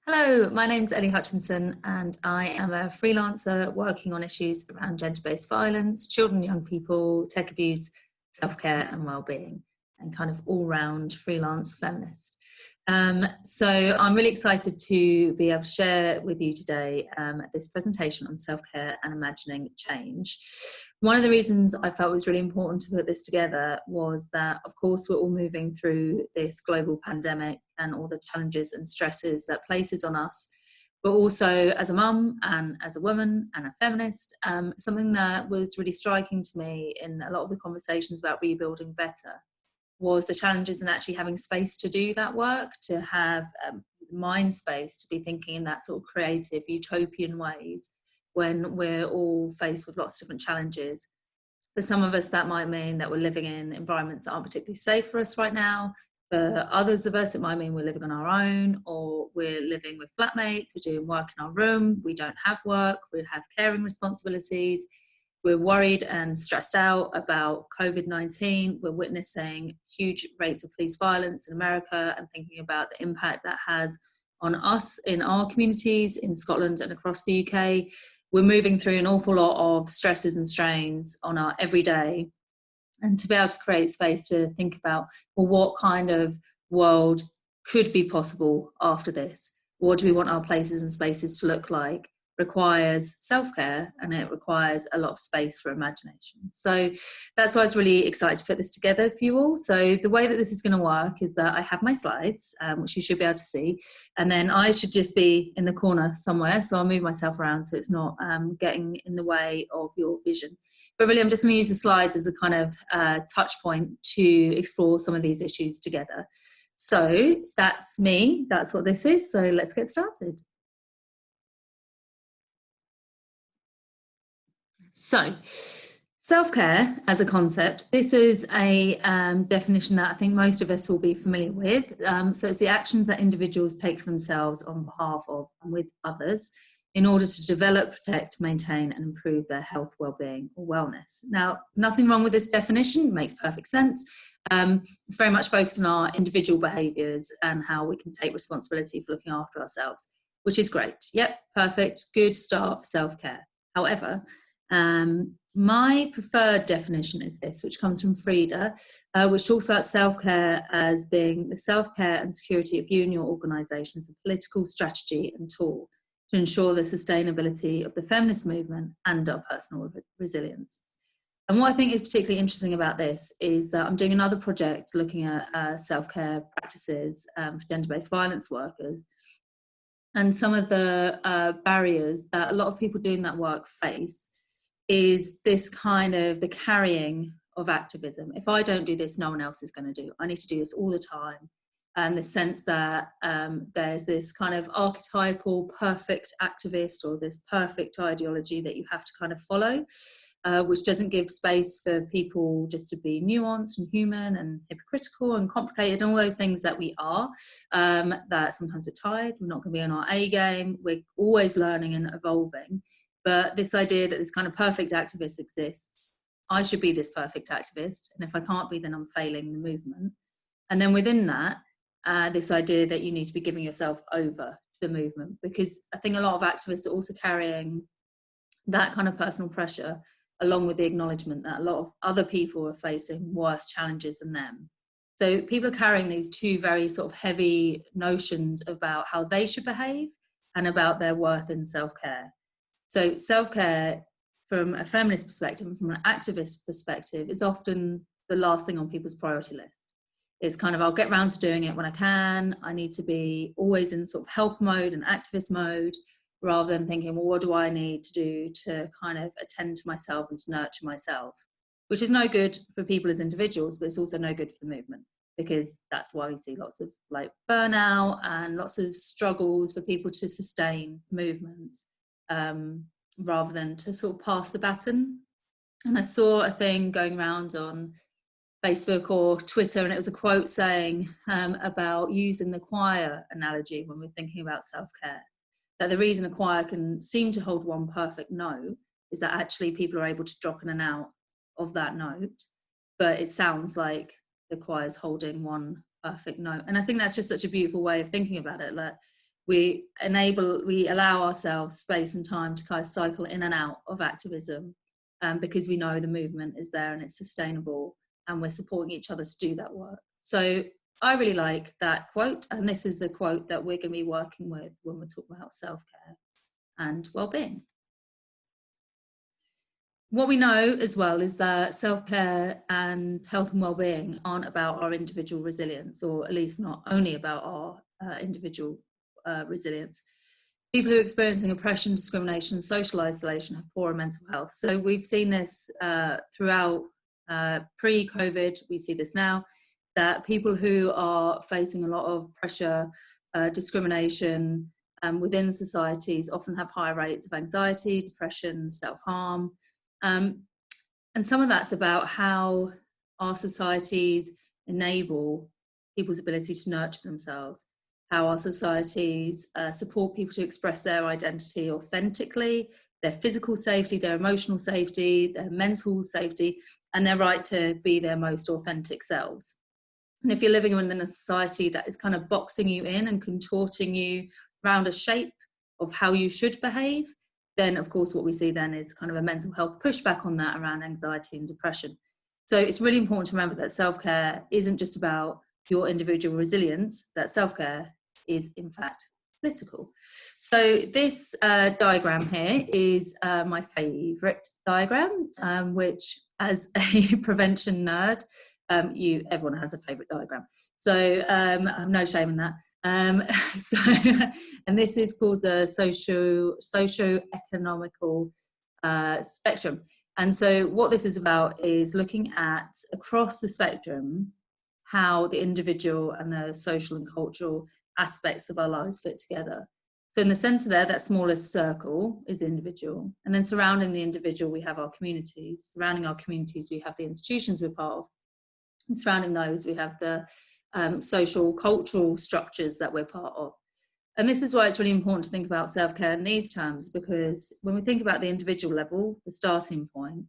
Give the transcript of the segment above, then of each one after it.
Hello, my name's Ellie Hutchinson and I am a freelancer working on issues around gender-based violence, children and young people, tech abuse, self-care and well-being, and kind of all-round freelance feminist. So I'm really excited to be able to share with you today this presentation on self-care and imagining change. One of the reasons I felt it was really important to put this together was that, of course, we're all moving through this global pandemic and all the challenges and stresses that places on us, but also as a mum and as a woman and a feminist, something that was really striking to me in a lot of the conversations about rebuilding better was the challenges in actually having space to do that work, to have mind space to be thinking in that sort of creative utopian ways when we're all faced with lots of different challenges. For some of us, that might mean that we're living in environments that aren't particularly safe for us right now. For others of us, it might mean we're living on our own, or we're living with flatmates, we're doing work in our room, we don't have work, we have caring responsibilities, we're worried and stressed out about COVID-19, we're witnessing huge rates of police violence in America and thinking about the impact that has on us in our communities in Scotland and across the UK. We're moving through an awful lot of stresses and strains on our everyday, and to be able to create space to think about, well, what kind of world could be possible after this? What do we want our places and spaces to look like? Requires self-care, and it requires a lot of space for imagination. So that's why I was really excited to put this together for you all. So the way that this is going to work is that I have my slides, which you should be able to see, and then I should just be in the corner somewhere, so I'll move myself around so it's not getting in the way of your vision. But really I'm just going to use the slides as a kind of touch point to explore some of these issues together. So that's me, that's what this is, so let's get started. So, self-care as a concept, this is a definition that I think most of us will be familiar with. So it's the actions that individuals take for themselves on behalf of and with others in order to develop, protect, maintain and improve their health, well-being or wellness. Now, nothing wrong with this definition, it makes perfect sense. It's very much focused on our individual behaviours and how we can take responsibility for looking after ourselves, which is great. Yep, perfect, good start for self-care. However, my preferred definition is this, which comes from Frida, which talks about self-care as being the self-care and security of you and your organisation as a political strategy and tool to ensure the sustainability of the feminist movement and our personal resilience. And what I think is particularly interesting about this is that I'm doing another project looking at self-care practices for gender-based violence workers, and some of the barriers that a lot of people doing that work face is this kind of the carrying of activism. If I don't do this, no one else is going to do. I need to do this all the time. And the sense that there's this kind of archetypal perfect activist or this perfect ideology that you have to kind of follow, which doesn't give space for people just to be nuanced and human and hypocritical and complicated and all those things that we are, that sometimes we're tired, we're not going to be on our A game, we're always learning and evolving. But this idea that this kind of perfect activist exists, I should be this perfect activist, and if I can't be, then I'm failing the movement. And then within that, this idea that you need to be giving yourself over to the movement, because I think a lot of activists are also carrying that kind of personal pressure, along with the acknowledgement that a lot of other people are facing worse challenges than them. So people are carrying these two very sort of heavy notions about how they should behave and about their worth in self-care. So self-care from a feminist perspective and from an activist perspective is often the last thing on people's priority list. It's kind of, I'll get round to doing it when I can. I need to be always in sort of help mode and activist mode, rather than thinking, well, what do I need to do to kind of attend to myself and to nurture myself, which is no good for people as individuals, but it's also no good for the movement, because that's why we see lots of like burnout and lots of struggles for people to sustain movements. Rather than to sort of pass the baton. And I saw a thing going around on Facebook or Twitter, and it was a quote saying about using the choir analogy when we're thinking about self-care, that the reason a choir can seem to hold one perfect note is that actually people are able to drop in and out of that note, but it sounds like the choir's holding one perfect note. And I think that's just such a beautiful way of thinking about it. Like, we allow ourselves space and time to kind of cycle in and out of activism, because we know the movement is there and it's sustainable, and we're supporting each other to do that work. So I really like that quote, and this is the quote that we're going to be working with when we're talking about self-care and well-being. What we know as well is that self-care and health and well-being aren't about our individual resilience, or at least not only about our individual resilience. People who are experiencing oppression, discrimination, social isolation have poorer mental health. So we've seen this throughout pre-COVID, we see this now, that people who are facing a lot of pressure, discrimination within societies often have higher rates of anxiety, depression, self-harm. And some of that's about how our societies enable people's ability to nurture themselves, how our societies support people to express their identity authentically, their physical safety, their emotional safety, their mental safety, and their right to be their most authentic selves. And if you're living within a society that is kind of boxing you in and contorting you around a shape of how you should behave, then of course what we see then is kind of a mental health pushback on that around anxiety and depression. So it's really important to remember that self-care isn't just about your individual resilience, that self-care is in fact political. So this diagram here is my favourite diagram, which as a prevention nerd, everyone has a favourite diagram. So I have no shame in that. So, and this is called the SocioEconomical spectrum. And so what this is about is looking at across the spectrum how the individual and the social and cultural aspects of our lives fit together. So in the centre there, that smallest circle is the individual. And then surrounding the individual, we have our communities. Surrounding our communities, we have the institutions we're part of. And surrounding those, we have the social, cultural structures that we're part of. And this is why it's really important to think about self-care in these terms, because when we think about the individual level, the starting point,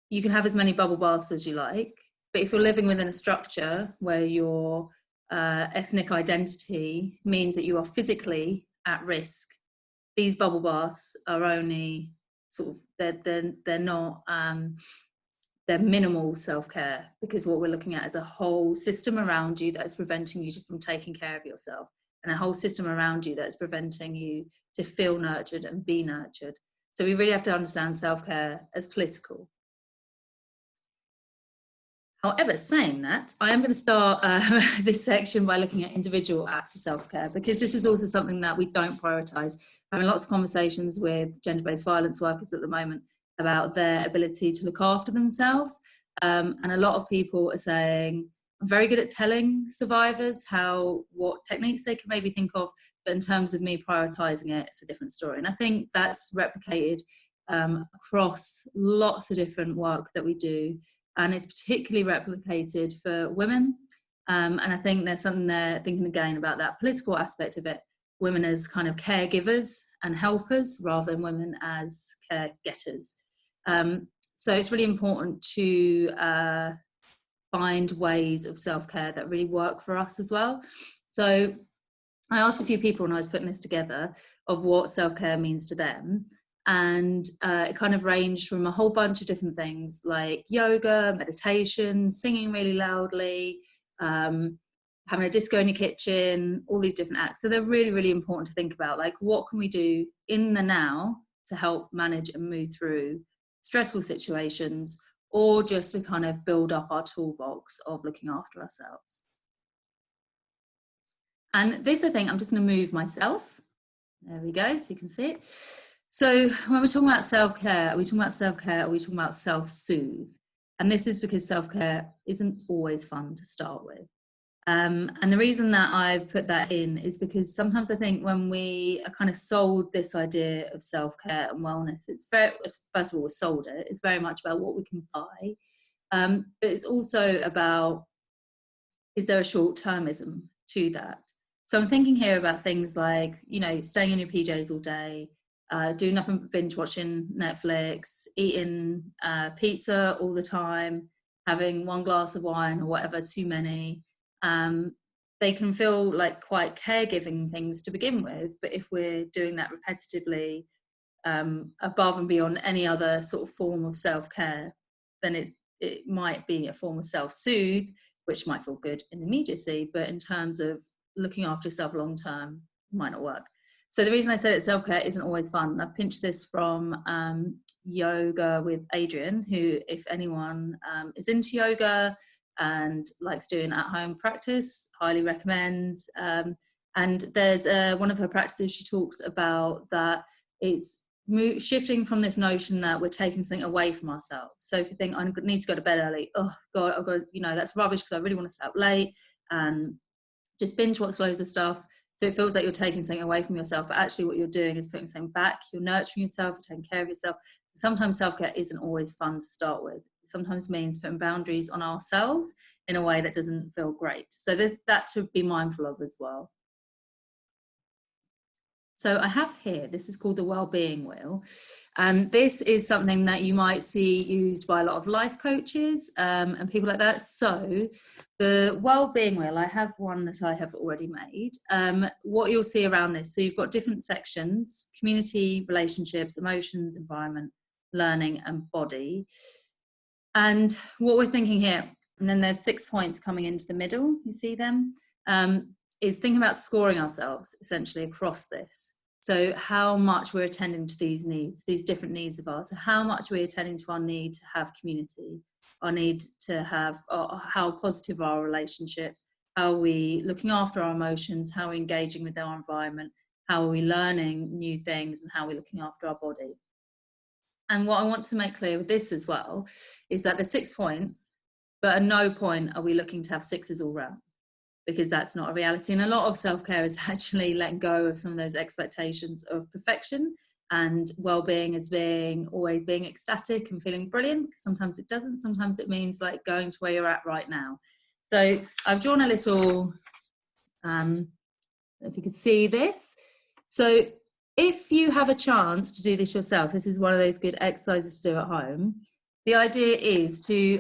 you can have as many bubble baths as you like, but if you're living within a structure where your ethnic identity means that you are physically at risk, these bubble baths are only sort of, they're not, they're minimal self-care, because what we're looking at is a whole system around you that is preventing you from taking care of yourself, and a whole system around you that's preventing you to feel nurtured and be nurtured. So we really have to understand self-care as political. However, saying that, I am going to start this section by looking at individual acts of self-care, because this is also something that we don't prioritise. I'm having lots of conversations with gender-based violence workers at the moment about their ability to look after themselves. And a lot of people are saying, I'm very good at telling survivors what techniques they can maybe think of, but in terms of me prioritising it, it's a different story. And I think that's replicated across lots of different work that we do. And it's particularly replicated for women. And I think there's something there, thinking again about that political aspect of it, women as kind of caregivers and helpers rather than women as care getters. So it's really important to find ways of self-care that really work for us as well. So I asked a few people when I was putting this together of what self-care means to them. And it kind of ranged from a whole bunch of different things like yoga, meditation, singing really loudly, having a disco in your kitchen, all these different acts. So they're really, really important to think about, like, what can we do in the now to help manage and move through stressful situations, or just to kind of build up our toolbox of looking after ourselves. And this, I think, I'm just going to move myself. There we go, so you can see it. So when we're talking about self-care, are we talking about self-care, or are we talking about self-soothe? And this is because self-care isn't always fun to start with. And the reason that I've put that in is because sometimes I think when we are kind of sold this idea of self-care and wellness, it's very, first of all, we're sold it, it's very much about what we can buy. But it's also about, is there a short-termism to that? So I'm thinking here about things like, you know, staying in your PJs all day, doing nothing but binge watching Netflix, eating pizza all the time, having one glass of wine or whatever, too many, they can feel like quite caregiving things to begin with, but if we're doing that repetitively, above and beyond any other sort of form of self-care, then it might be a form of self-soothe, which might feel good in immediacy, but in terms of looking after yourself long term, might not work. So the reason I said that self-care isn't always fun, I've pinched this from Yoga with Adrian, who, if anyone is into yoga and likes doing at-home practice, highly recommend. And there's one of her practices, she talks about that it's shifting from this notion that we're taking something away from ourselves. So if you think, I need to go to bed early, oh God, I've got, that's rubbish because I really want to stay up late and just binge watch loads of stuff. So it feels like you're taking something away from yourself, but actually what you're doing is putting something back. You're nurturing yourself, you're taking care of yourself. Sometimes self-care isn't always fun to start with. It sometimes means putting boundaries on ourselves in a way that doesn't feel great. So there's that to be mindful of as well. So I have here, this is called the WellBeing Wheel. And this is something that you might see used by a lot of life coaches and people like that. So the WellBeing Wheel, I have one that I have already made. What you'll see around this, so you've got different sections: community, relationships, emotions, environment, learning, and body. And what we're thinking here, and then there's 6 points coming into the middle, you see them? Is thinking about scoring ourselves essentially across this. So how much we're attending to these needs, these different needs of ours. So how much we're attending to our need to have community, our need to have, how positive are our relationships, how are we looking after our emotions, how are we engaging with our environment, how are we learning new things, and how are we looking after our body. And what I want to make clear with this as well is that there's 6 points, but at no point are we looking to have 6s all round, because that's not a reality. And a lot of self-care is actually letting go of some of those expectations of perfection and well-being as always being ecstatic and feeling brilliant. Sometimes it doesn't. Sometimes it means like going to where you're at right now. So I've drawn a little, if you can see this. So if you have a chance to do this yourself, this is one of those good exercises to do at home. The idea is to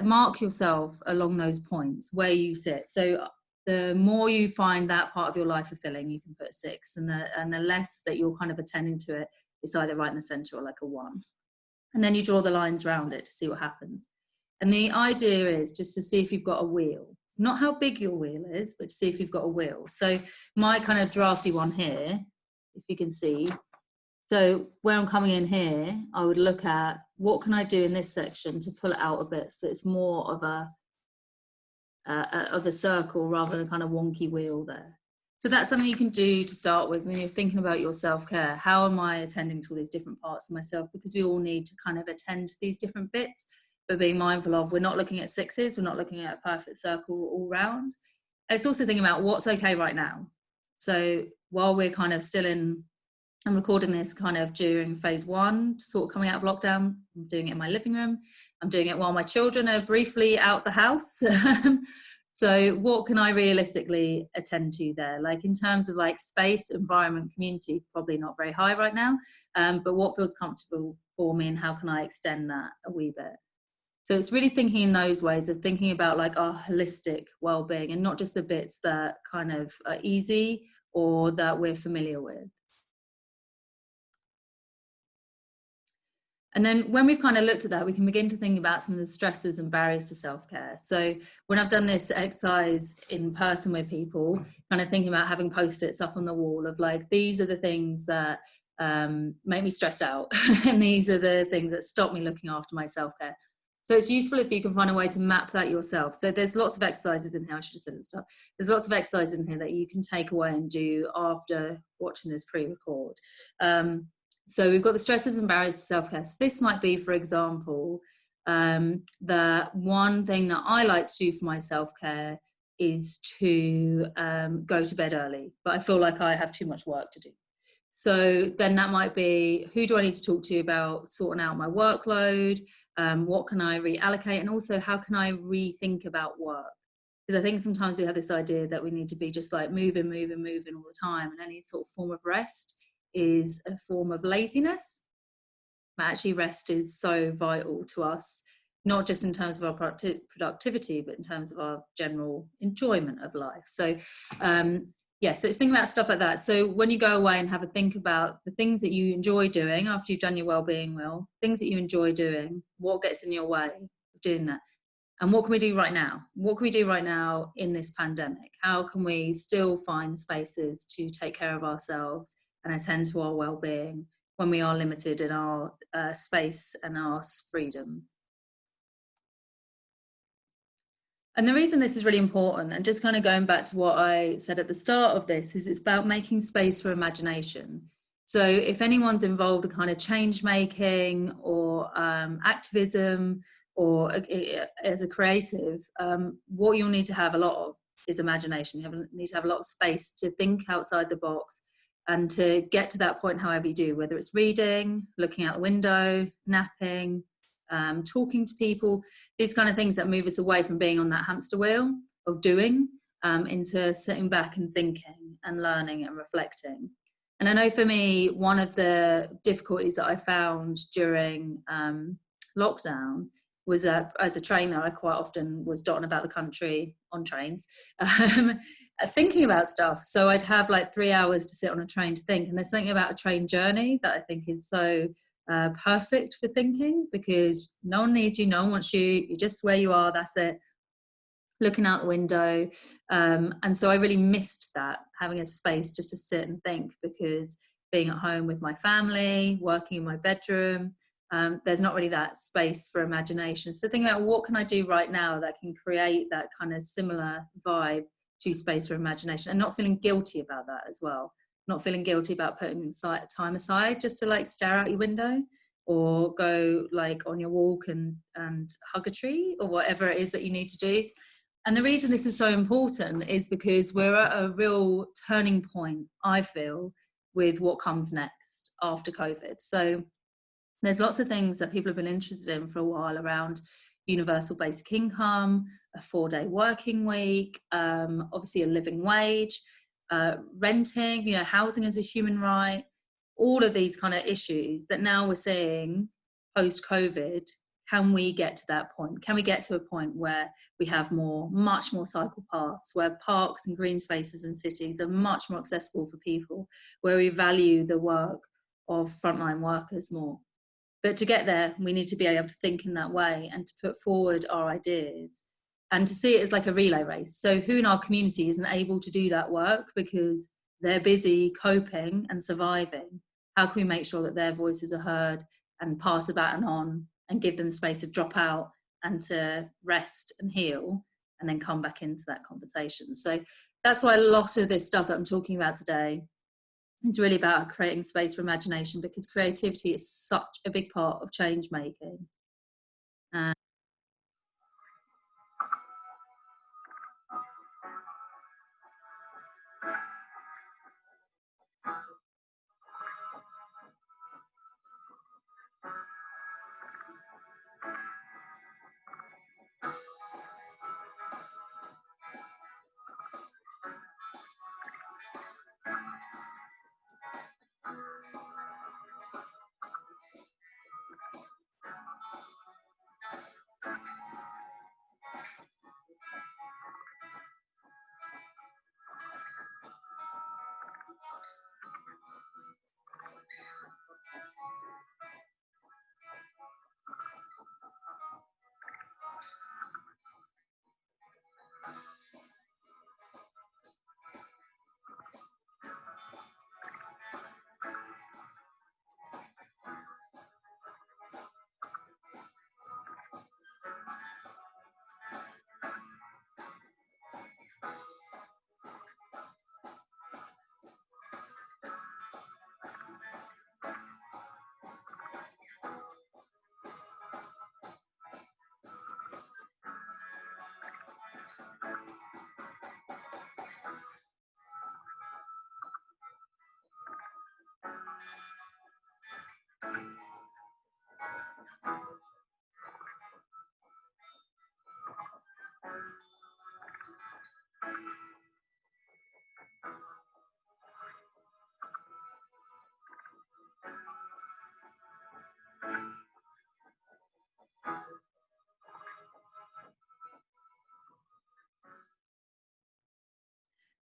mark yourself along those points where you sit. So the more you find that part of your life fulfilling, you can put 6, and the less that you're kind of attending to it, it's either right in the center or like a 1. And then you draw the lines around it to see what happens. And the idea is just to see if you've got a wheel, not how big your wheel is, but to see if you've got a wheel. So my kind of drafty one here, if you can see. So where I'm coming in here, I would look at what can I do in this section to pull it out a bit so that it's more of a circle rather than kind of wonky wheel there. So that's something you can do to start with when you're thinking about your self-care. How am I attending to all these different parts of myself? Because we all need to kind of attend to these different bits, but being mindful of, we're not looking at 6s, we're not looking at a perfect circle all round. It's also thinking about what's okay right now. So while we're kind of still I'm recording this kind of during phase 1, sort of coming out of lockdown. I'm doing it in my living room. I'm doing it while my children are briefly out the house. So what can I realistically attend to there? Like in terms of like space, environment, community, probably not very high right now. But what feels comfortable for me, and how can I extend that a wee bit? So it's really thinking in those ways of thinking about like our holistic well-being, and not just the bits that kind of are easy or that we're familiar with. And then when we've kind of looked at that, we can begin to think about some of the stresses and barriers to self-care. So when I've done this exercise in person with people, kind of thinking about having post-its up on the wall of like, these are the things that make me stressed out. And these are the things that stop me looking after my self-care. So it's useful if you can find a way to map that yourself. So there's lots of exercises in here. I should have said it stuff. There's lots of exercises in here that you can take away and do after watching this pre-record. So we've got the stresses and barriers to self-care. So this might be, for example, the one thing that I like to do for my self-care is to go to bed early, but I feel like I have too much work to do. So then that might be, who do I need to talk to about sorting out my workload? What can I reallocate? And also, how can I rethink about work? Because I think sometimes we have this idea that we need to be just like moving all the time, and any sort of form of rest is a form of laziness. But actually rest is so vital to us not just in terms of our productivity, but in terms of our general enjoyment of life. So so it's thinking about stuff like that. So when you go away and have a think about the things that you enjoy doing after you've done your wellbeing wheel, things that you enjoy doing, what gets in your way of doing that? And what can we do right now? What can we do right now in this pandemic? How can we still find spaces to take care of ourselves and attend to our well-being when we are limited in our space and our freedoms? And the reason this is really important, and just kind of going back to what I said at the start of this, is it's about making space for imagination. So if anyone's involved in kind of change making or activism, or as a creative, what you'll need to have a lot of is imagination. You need to have a lot of space to think outside the box and to get to that point however you do, whether it's reading, looking out the window, napping, talking to people, these kind of things that move us away from being on that hamster wheel of doing, into sitting back and thinking and learning and reflecting. And I know for me, one of the difficulties that I found during lockdown was that as a trainer, I quite often was dotting about the country on trains, thinking about stuff. So I'd have like 3 hours to sit on a train to think. And there's something about a train journey that I think is so perfect for thinking, because no one needs you, no one wants you, you're just where you are, that's it, looking out the window. And so I really missed that, having a space just to sit and think, because being at home with my family, working in my bedroom, there's not really that space for imagination. So thinking about what can I do right now that can create that kind of similar vibe to space for imagination, and not feeling guilty about that as well. Not feeling guilty about putting time aside just to like stare out your window or go like on your walk and hug a tree or whatever it is that you need to do. And the reason this is so important is because we're at a real turning point, I feel, with what comes next after COVID. So there's lots of things that people have been interested in for a while around universal basic income, a 4-day working week, obviously a living wage, renting, housing as a human right, all of these kind of issues that now we're seeing post-COVID. Can we get to that point? Can we get to a point where we have much more cycle paths, where parks and green spaces in cities are much more accessible for people, where we value the work of frontline workers more? But to get there, we need to be able to think in that way and to put forward our ideas and to see it as like a relay race. So who in our community isn't able to do that work because they're busy coping and surviving? How can we make sure that their voices are heard and pass the baton on and give them space to drop out and to rest and heal and then come back into that conversation? So that's why a lot of this stuff that I'm talking about today is really about creating space for imagination, because creativity is such a big part of change making.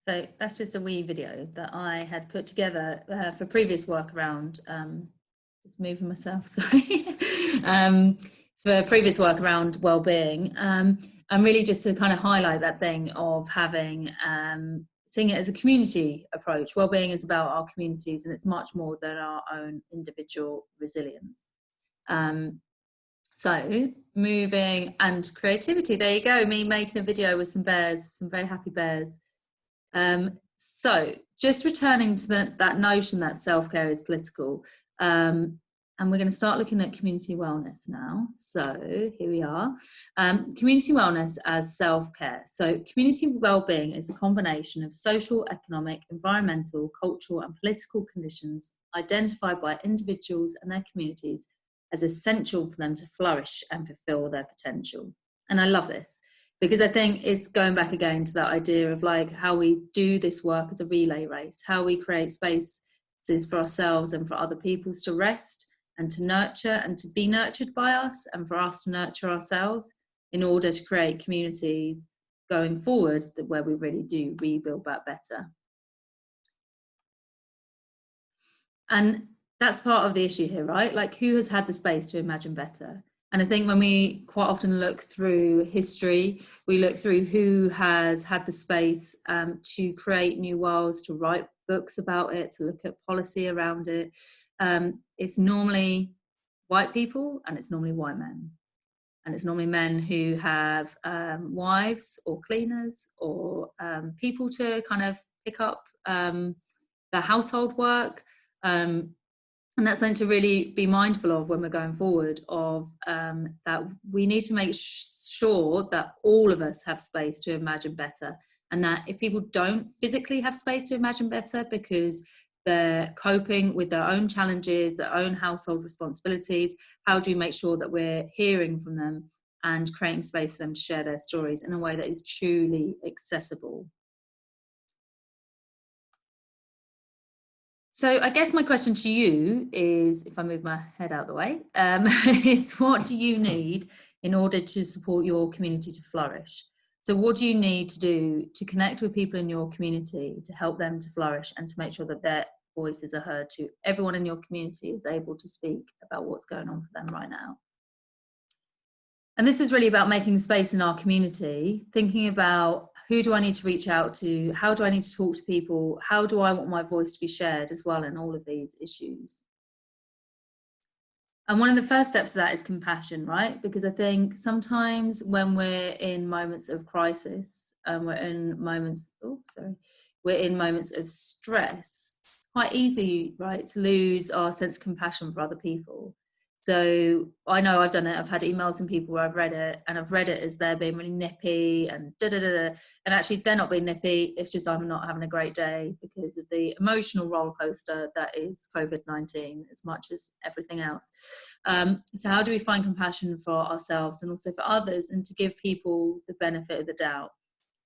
So that's just a wee video that I had put together for previous work around, just moving myself, sorry, for previous work around well-being, and really just to kind of highlight that thing of having, seeing it as a community approach. Well-being is about our communities, and it's much more than our own individual resilience. So moving and creativity, there you go, me making a video with some bears, some very happy bears. So just returning to that notion that self-care is political, and we're going to start looking at community wellness now. So here we are, community wellness as self-care. So community well-being is a combination of social, economic, environmental, cultural and political conditions identified by individuals and their communities as essential for them to flourish and fulfill their potential. And I love this, because I think it's going back again to that idea of like how we do this work as a relay race, how we create spaces for ourselves and for other people to rest and to nurture and to be nurtured by us, and for us to nurture ourselves in order to create communities going forward where we really do rebuild back better. And that's part of the issue here, right? Like, who has had the space to imagine better? And I think when we quite often look through history, we look through who has had the space to create new worlds, to write books about it, to look at policy around it. It's normally white people, and it's normally white men. And it's normally men who have wives or cleaners or people to kind of pick up the household work. And that's something to really be mindful of when we're going forward, of that we need to make sure that all of us have space to imagine better. And that if people don't physically have space to imagine better because they're coping with their own challenges, their own household responsibilities, how do we make sure that we're hearing from them and creating space for them to share their stories in a way that is truly accessible? So I guess my question to you is, if I move my head out the way, is what do you need in order to support your community to flourish? So what do you need to do to connect with people in your community to help them to flourish and to make sure that their voices are heard, to everyone in your community is able to speak about what's going on for them right now? And this is really about making space in our community, thinking about who do I need to reach out to? How do I need to talk to people? How do I want my voice to be shared as well in all of these issues? And one of the first steps of that is compassion, right? Because I think sometimes when we're in moments of crisis, we're in moments of stress, it's quite easy, right, to lose our sense of compassion for other people. So I know I've done it. I've had emails from people where I've read it as they're being really nippy and and actually they're not being nippy. It's just I'm not having a great day because of the emotional roller coaster that is COVID-19, as much as everything else. So how do we find compassion for ourselves and also for others, and to give people the benefit of the doubt?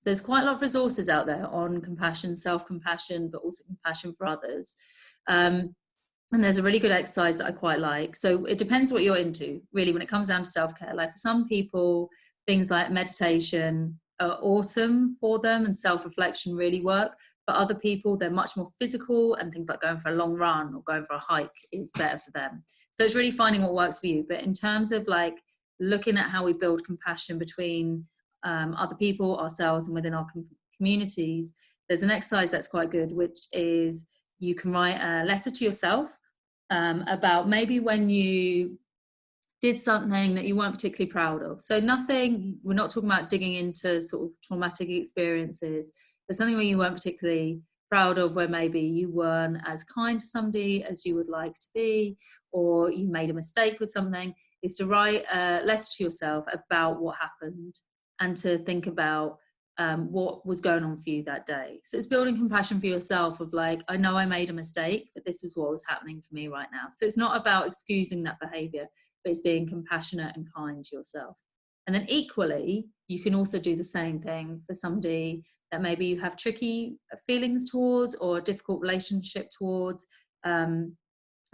There's quite a lot of resources out there on compassion, self-compassion, but also compassion for others. And there's a really good exercise that I quite like. So it depends what you're into, really, when it comes down to self-care. Like for some people, things like meditation are awesome for them and self-reflection really work. For other people, they're much more physical, and things like going for a long run or going for a hike is better for them. So it's really finding what works for you. But in terms of like looking at how we build compassion between other people, ourselves, and within our communities, there's an exercise that's quite good, which is you can write a letter to yourself about maybe when you did something that you weren't particularly proud of. So nothing, we're not talking about digging into sort of traumatic experiences, but something where you weren't particularly proud of, where maybe you weren't as kind to somebody as you would like to be, or you made a mistake with something, is to write a letter to yourself about what happened and to think about what was going on for you that day. So it's building compassion for yourself of like, I know I made a mistake, but this is what was happening for me right now. So it's not about excusing that behavior, but it's being compassionate and kind to yourself. And then equally, you can also do the same thing for somebody that maybe you have tricky feelings towards or a difficult relationship towards, and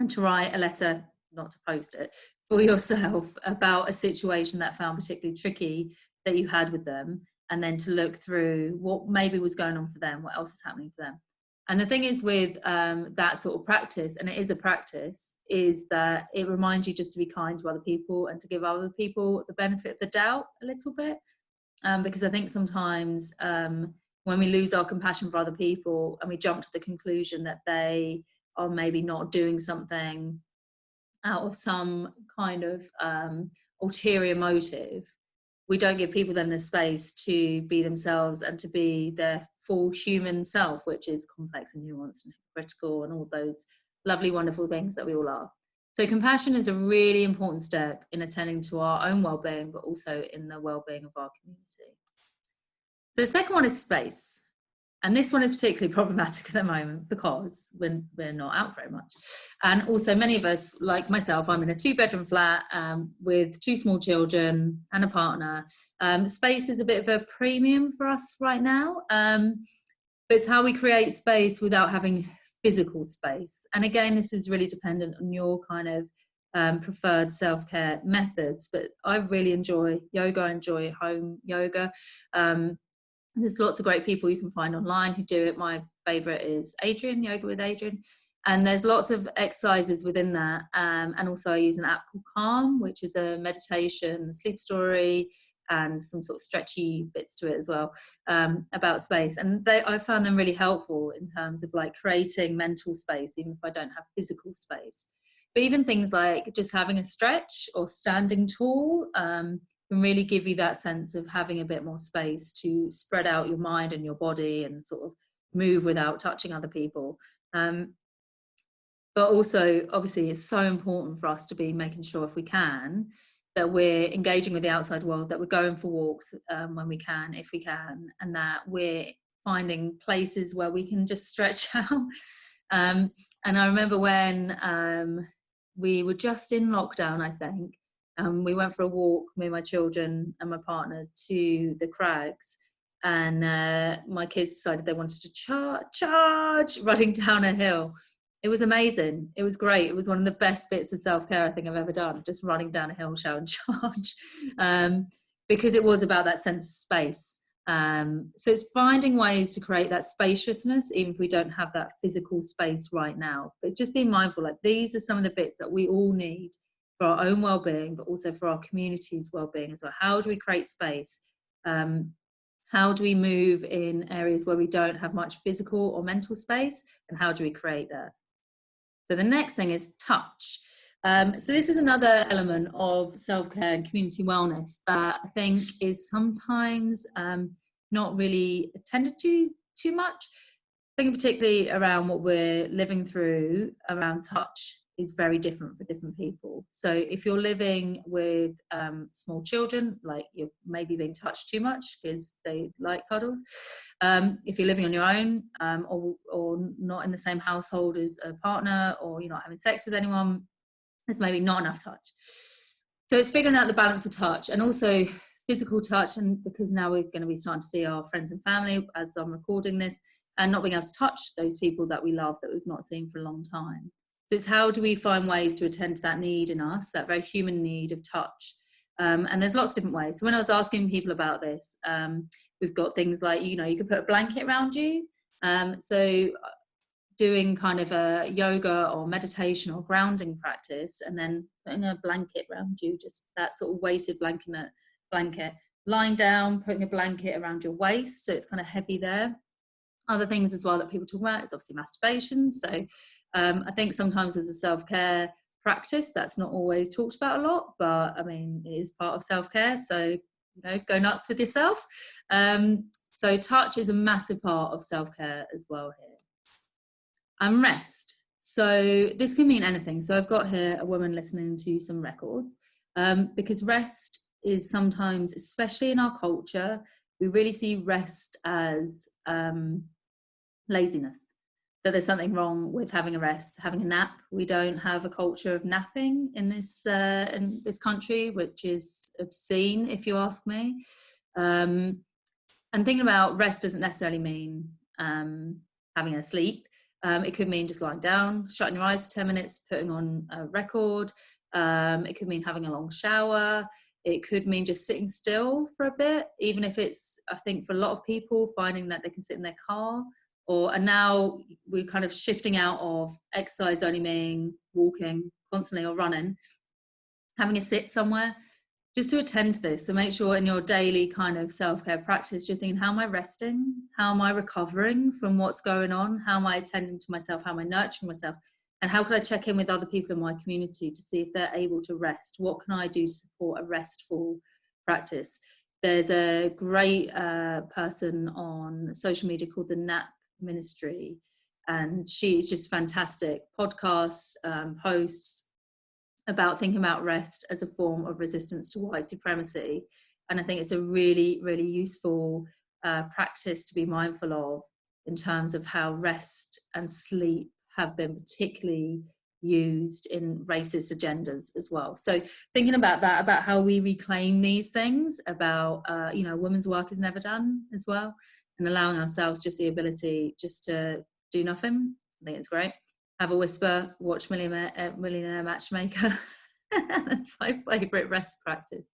to write a letter, not to post it, for yourself about a situation that found particularly tricky that you had with them, and then to look through what maybe was going on for them, what else is happening for them. And the thing is with that sort of practice, and it is a practice, is that it reminds you just to be kind to other people and to give other people the benefit of the doubt a little bit. Because I think sometimes when we lose our compassion for other people and we jump to the conclusion that they are maybe not doing something out of some kind of ulterior motive, we don't give people then the space to be themselves and to be their full human self, which is complex and nuanced and critical and all those lovely, wonderful things that we all are. So compassion is a really important step in attending to our own well-being, but also in the well-being of our community. So the second one is space. And this one is particularly problematic at the moment because we're not out very much. And also many of us, like myself, I'm in a 2-bedroom flat with 2 small children and a partner. Space is a bit of a premium for us right now. But it's how we create space without having physical space. And again, this is really dependent on your kind of preferred self-care methods. But I really enjoy yoga, I enjoy home yoga. There's lots of great people you can find online who do it. My favorite is Adrian, Yoga with Adrian. And there's lots of exercises within that. And also I use an app called Calm, which is a meditation, sleep story, and some sort of stretchy bits to it as well, about space. And I found them really helpful in terms of like creating mental space, even if I don't have physical space. But even things like just having a stretch or standing tall, can really give you that sense of having a bit more space to spread out your mind and your body and sort of move without touching other people. But also, obviously, it's so important for us to be making sure, if we can, that we're engaging with the outside world, that we're going for walks when we can, if we can, and that we're finding places where we can just stretch out. And I remember when we were just in lockdown, I think, we went for a walk, me and my children and my partner, to the crags, and my kids decided they wanted to charge running down a hill. It was amazing. It was great. It was one of the best bits of self-care I think I've ever done, just running down a hill, shout and charge, because it was about that sense of space. So it's finding ways to create that spaciousness, even if we don't have that physical space right now. But it's just being mindful, like these are some of the bits that we all need for our own well-being, but also for our community's well-being as well. How do we create space? How do we move in areas where we don't have much physical or mental space? And how do we create that? So the next thing is touch. So this is another element of self-care and community wellness that I think is sometimes not really attended to too much. I think particularly around what we're living through around touch is very different for different people. So if you're living with small children, like you're maybe being touched too much because they like cuddles. If you're living on your own, or not in the same household as a partner, or you're not having sex with anyone, there's maybe not enough touch. So it's figuring out the balance of touch and also physical touch. And because now we're going to be starting to see our friends and family as I'm recording this, and not being able to touch those people that we love that we've not seen for a long time. So it's how do we find ways to attend to that need in us, that very human need of touch. And there's lots of different ways. So when I was asking people about this, we've got things like, you can put a blanket around you. So doing kind of a yoga or meditation or grounding practice, and then putting a blanket around you, just that sort of weighted blanket. Lying down, putting a blanket around your waist, so it's kind of heavy there. Other things as well that people talk about is obviously masturbation. So I think sometimes as a self-care practice, that's not always talked about a lot, but I mean, it is part of self-care. So, go nuts with yourself. So touch is a massive part of self-care as well here. And rest. So this can mean anything. So I've got here a woman listening to some records, because rest is sometimes, especially in our culture, we really see rest as laziness. That there's something wrong with having a rest, having a nap. We don't have a culture of napping in this country, which is obscene, if you ask me. And thinking about rest doesn't necessarily mean having a sleep. It could mean just lying down, shutting your eyes for 10 minutes, putting on a record. It could mean having a long shower. It could mean just sitting still for a bit, even if it's, I think for a lot of people, finding that they can sit in their car, and now we're kind of shifting out of exercise only meaning walking constantly or running, having a sit somewhere, just to attend to this. So make sure in your daily kind of self-care practice, you're thinking, how am I resting? How am I recovering from what's going on? How am I attending to myself? How am I nurturing myself? And how can I check in with other people in my community to see if they're able to rest? What can I do to support a restful practice? There's a great person on social media called the Nap Ministry, and she's just fantastic. Podcasts, posts about thinking about rest as a form of resistance to white supremacy. And I think it's a really, really useful practice to be mindful of in terms of how rest and sleep have been particularly used in racist agendas as well. So thinking about that, about how we reclaim these things, about, women's work is never done as well, and allowing ourselves just the ability just to do nothing. I think it's great. Have a whisper, watch Millionaire Matchmaker. That's my favourite rest practice.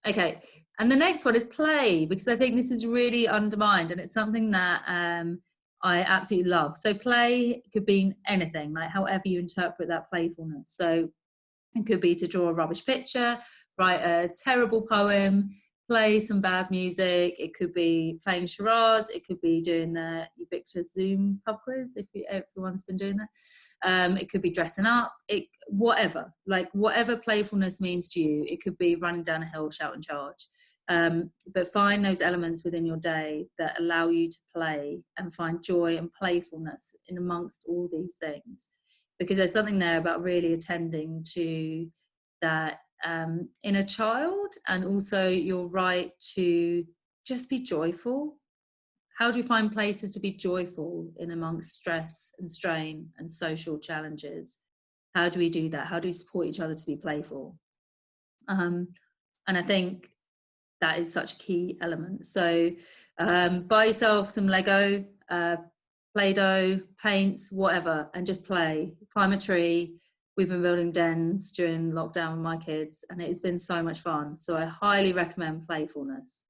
Okay, and the next one is play, because I think this is really undermined, and it's something that I absolutely love. So play could be anything, like however you interpret that playfulness. So it could be to draw a rubbish picture, write a terrible poem, play some bad music. It could be playing charades. It could be doing the ubiquitous Zoom pub quiz, if everyone's been doing that. It could be dressing up. Whatever playfulness means to you. It could be running down a hill, shout and charge. But find those elements within your day that allow you to play and find joy and playfulness in amongst all these things, because there's something there about really attending to that inner child, and also your right to just be joyful. How do you find places to be joyful in amongst stress and strain and social challenges? How do we do that? How do we support each other to be playful? And I think that is such a key element. So buy yourself some Lego, Play-Doh, paints, whatever, and just play. Climb a tree. We've been building dens during lockdown with my kids, and it's been so much fun. So I highly recommend playfulness.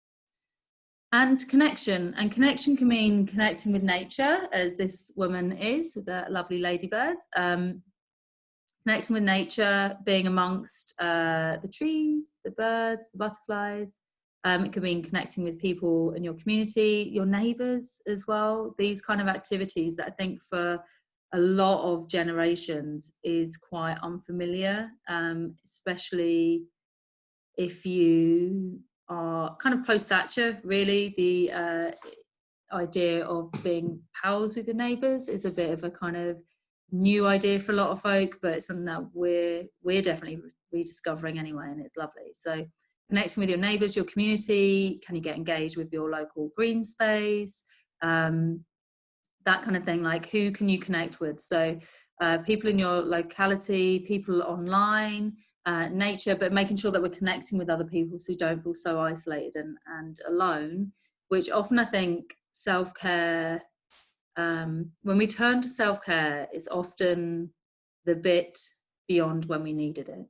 And connection. And connection can mean connecting with nature, as this woman is, the lovely ladybird. Connecting with nature, being amongst the trees, the birds, the butterflies. It could mean connecting with people in your community, your neighbours as well. These kind of activities that I think for a lot of generations is quite unfamiliar, especially if you are kind of post-Thatcher, really. The idea of being pals with your neighbours is a bit of a kind of new idea for a lot of folk, but it's something that we're definitely rediscovering anyway, and it's lovely. So connecting with your neighbours, your community, can you get engaged with your local green space, that kind of thing, like who can you connect with? So people in your locality, people online, nature, but making sure that we're connecting with other people so you don't feel so isolated and alone, which often I think self-care, when we turn to self-care, it's often the bit beyond when we needed it.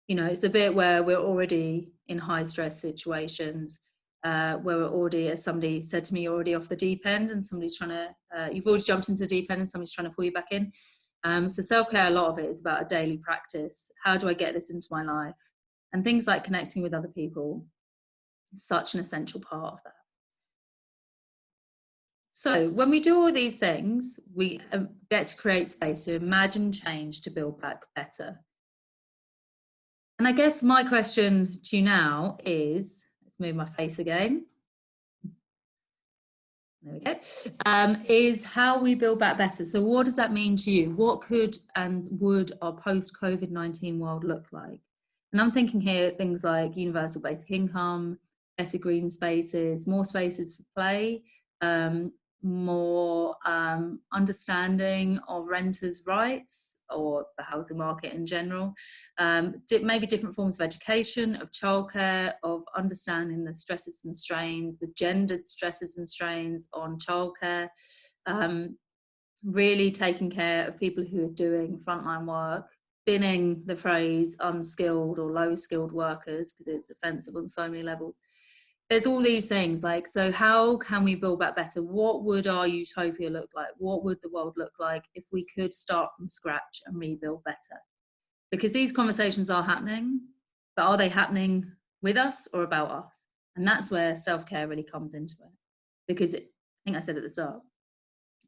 It's the bit where we're already in high stress situations, where we're already, as somebody said to me, you're already off the deep end and somebody's trying to, you've already jumped into the deep end and somebody's trying to pull you back in. So self-care, a lot of it is about a daily practice. How do I get this into my life? And things like connecting with other people is such an essential part of that. So when we do all these things, we get to create space to imagine change to build back better. And I guess my question to you now is, let's move my face again. There we go. Is how we build back better. So what does that mean to you? What could and would our post-COVID-19 world look like? And I'm thinking here things like universal basic income, better green spaces, more spaces for play, more understanding of renters' rights or the housing market in general, maybe different forms of education, of childcare, of understanding the stresses and strains, the gendered stresses and strains on childcare, really taking care of people who are doing frontline work binning the phrase unskilled or low skilled workers because it's offensive on so many levels. There's all these things like, so how can we build back better? What would our utopia look like? What would the world look like if we could start from scratch and rebuild better? Because these conversations are happening, but are they happening with us or about us? And that's where self-care really comes into it. Because I think I said at the start,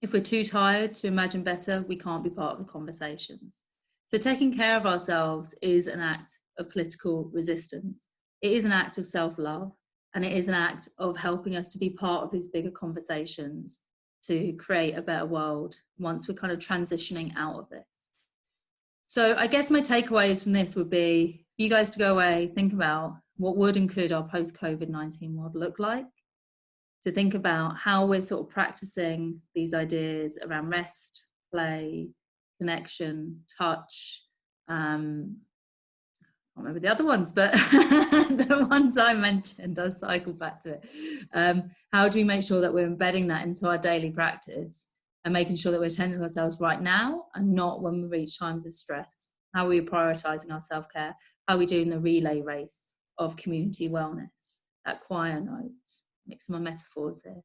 if we're too tired to imagine better, we can't be part of the conversations. So taking care of ourselves is an act of political resistance. It is an act of self-love, and it is an act of helping us to be part of these bigger conversations to create a better world once we're kind of transitioning out of this. So I guess my takeaways from this would be for you guys to go away, think about what would and could our post-COVID-19 world look like, to think about how we're sort of practicing these ideas around rest, play, connection, touch. I can't remember the other ones, but the ones I mentioned, I'll cycle back to it. How do we make sure that we're embedding that into our daily practice and making sure that we're attending to ourselves right now and not when we reach times of stress? How are we prioritising our self-care? How are we doing the relay race of community wellness? That choir note. Mixing my metaphors here.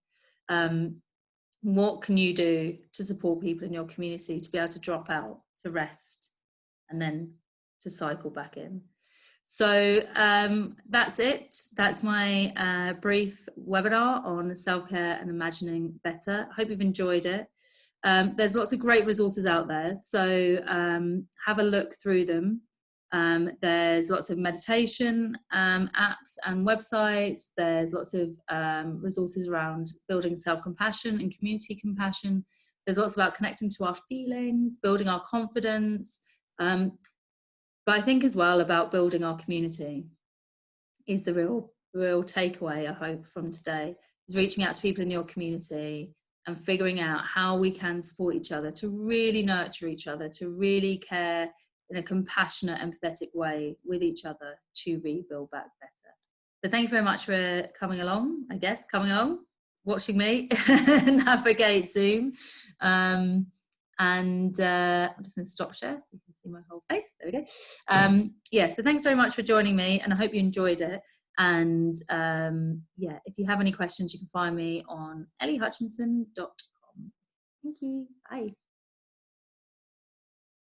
What can you do to support people in your community to be able to drop out, to rest, and then to cycle back in? So that's it. That's my brief webinar on self-care and imagining better. I hope you've enjoyed it. There's lots of great resources out there, so have a look through them. There's lots of meditation apps and websites. There's lots of resources around building self-compassion and community compassion. There's lots about connecting to our feelings, building our confidence. But I think as well about building our community is the real takeaway, I hope, from today, is reaching out to people in your community and figuring out how we can support each other, to really nurture each other, to really care in a compassionate, empathetic way with each other to rebuild back better. So thank you very much for coming along, watching me navigate Zoom. I'm just going to stop share so you can see my whole face. There we go. Yeah, so thanks very much for joining me, and I hope you enjoyed it. And yeah, if you have any questions, you can find me on elliehutchinson.com. Thank you. Bye.